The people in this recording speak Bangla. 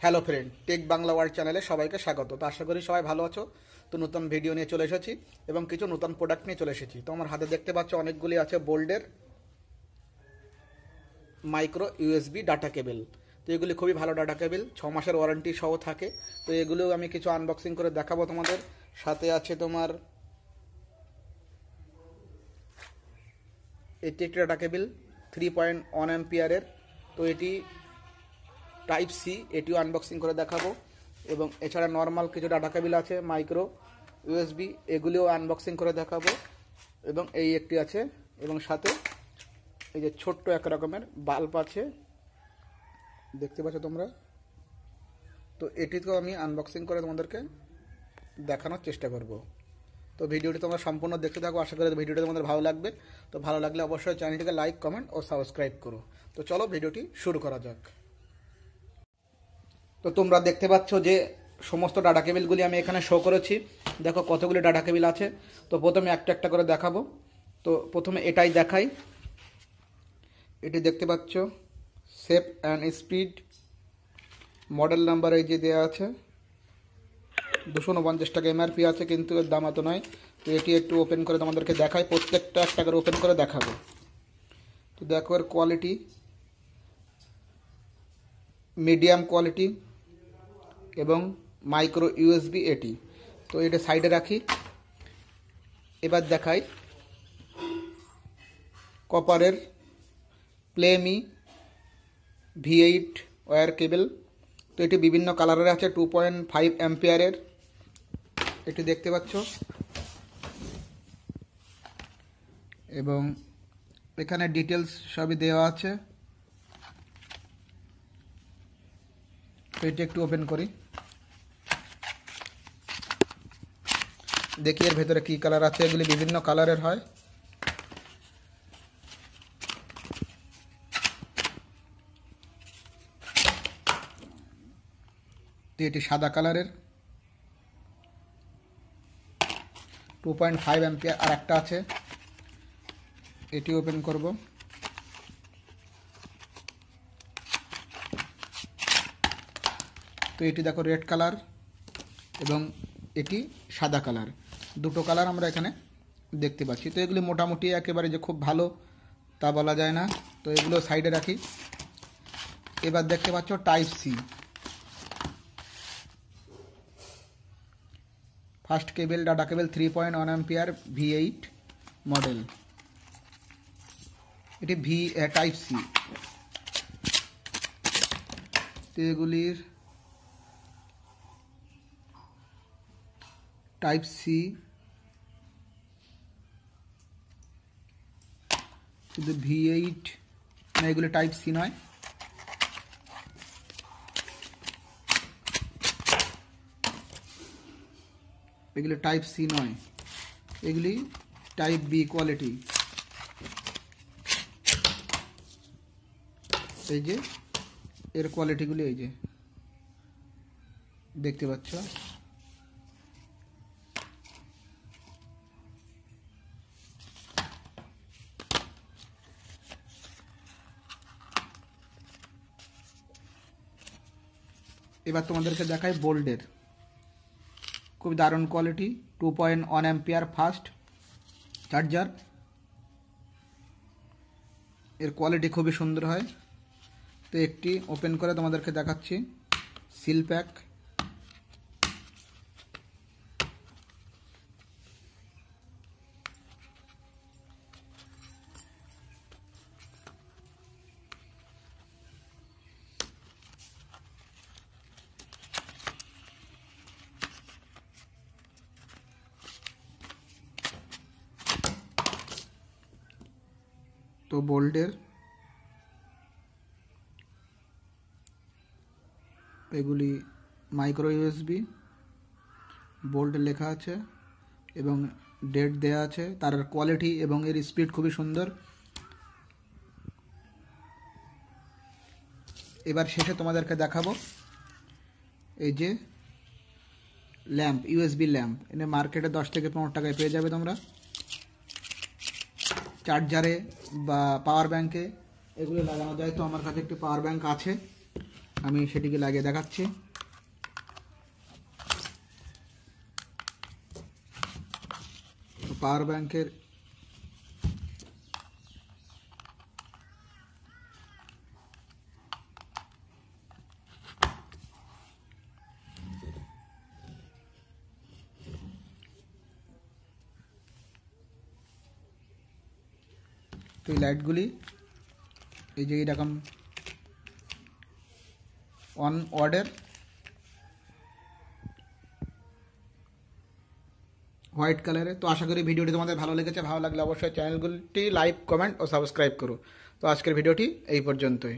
Hello friend, tech Bangla world চ্যানেলে সবাইকে স্বাগত। তো আশা করি সবাই ভালো আছো। তো নতুন ভিডিও নিয়ে চলে এসেছি এবং কিছু নতুন প্রোডাক্ট নিয়ে চলে এসেছি। তো আমার হাতে দেখতে পাচ্ছ অনেকগুলি আছে বোল্ডের মাইক্রো ইউএসবি ডাটা কেবল। তো এগুলি খুবই ভালো ডাটা কেবল, 6 মাসের ওয়ারেন্টি সহ থাকে। তো এগুলো আমি কিছু আনবক্সিং করে দেখাবো তোমাদের। সাথে আছে তোমার এটি একটি ডাটা কেবল 3.1 অ্যাম্পিয়ারের। তো এটি টাইপ সি, এটিও আনবক্সিং করে দেখাবো। এবং এছাড়া নর্মাল কিছু ডাটা কেবল আছে মাইক্রো ইউএসবি, এগুলিও আনবক্সিং করে দেখাবো। এবং এই একটি আছে, এবং সাথে এই যে ছোট্ট এক রকমের বাল্ব আছে, দেখতে পাচ্ছ তোমরা। তো এটিকেও আমি আনবক্সিং করে তোমাদেরকে দেখানোর চেষ্টা করব। তো ভিডিওটি তোমরা সম্পূর্ণ দেখতে থাকো, আশা করি ভিডিওটি তোমাদের ভালো লাগবে। তো ভালো লাগলে অবশ্যই চ্যানেলটিকে লাইক, কমেন্ট ও সাবস্ক্রাইব করো। তো চলো ভিডিওটি শুরু করা যাক। তো তোমরা দেখতে পাচ্ছ যে সমস্ত ডাটা কেবিলগুলি আমি এখানে শো করেছি। দেখো কতগুলি ডাটা কেবিল আছে। তো প্রথমে একটা একটা করে দেখাবো। তো প্রথমে এটাই দেখাই। এটি দেখতে পাচ্ছ safe and speed, model number এই যে দেওয়া আছে, 249 টাকা এমআরপি আছে, কিন্তু এর দাম এত নয়। তো এটি একটু ওপেন করে তোমাদেরকে দেখাই, প্রত্যেকটা একটা করে ওপেন করে দেখাবো। তো দেখো এর কোয়ালিটি মিডিয়াম কোয়ালিটি এবং মাইক্রো ইউএসবি এটি। তো এটা সাইডে রাখি। এবার দেখাই কপারের প্লেমি V8 ওয়্যার কেবল। তো এটি বিভিন্ন কালারের আছে, 2.5 অ্যাম্পিয়ারের। এটি দেখতে পাচ্ছ, এবং এখানে ডিটেলস সবই দেওয়া আছে। তো এটি একটু ওপেন করি, দেখি এর ভেতরে কী কালার আছে। এগুলি বিভিন্ন কালারের হয়। তো এটি সাদা কালারের, 2.5 অ্যাম্পিয়ার। আর একটা আছে, এটি ওপেন করব। তো এটি দেখো রেড কালার এবং এটি সাদা কালার, দুটো কালার আমরা এখানে দেখতে পাচ্ছি। তো এগুলি মোটামুটি একেবারে যে খুব ভালো তা বলা যায় না। তো এগুলো সাইডে রাখি। এবার দেখতে পাচ্ছ type C, first cable data cable 3.1 ampere V8 model. এটি টাইপ সি। তো এগুলির টাইপ সি শুধু V8 না, এগুলি টাইপ সি নয়। এগুলি টাইপ সি নয়, এগুলি টাইপ বি কোয়ালিটি। এই যে এর কোয়ালিটিগুলি এই যে দেখতে পাচ্ছ। এবার তোমাদেরকে দেখাই বোল্ডের, খুব দারুণ কোয়ালিটি, 2.1 অ্যাম্পিয়ার ফাস্ট চার্জার। এর কোয়ালিটি খুবই সুন্দর হয়। তো একটি ওপেন করে তোমাদেরকে দেখাচ্ছি, সিল প্যাক। তো বোল্ডের এগুলি মাইক্রো ইউএসবি, বোল্ট লেখা আছে এবং ডেট দেয়া আছে। তার কোয়ালিটি এবং এর স্পিড খুবই সুন্দর। এবার শেষে তোমাদেরকে দেখাবো এই যে ল্যাম্প, ইউএসবি ল্যাম্প। এনে মার্কেটে 10 থেকে 15 টাকায় পেয়ে যাবে তোমরা। চার্জারে বা পাওয়ার ব্যাঙ্কে এগুলো লাগানো যায়। তো আমার কাছে একটি পাওয়ার ব্যাঙ্ক আছে, আমি সেটিকে লাগিয়ে দেখাচ্ছি। পাওয়ার ব্যাংকের তো এই লাইটগুলি এই যে এরকম অন ওয়ার্ডের হোয়াইট কালারের। তো আশা করি ভিডিওটি তোমাদের ভালো লেগেছে। ভালো লাগলে অবশ্যই চ্যানেলগুলিটি লাইক, কমেন্ট ও সাবস্ক্রাইব করো। তো আজকের ভিডিওটি এই পর্যন্তই।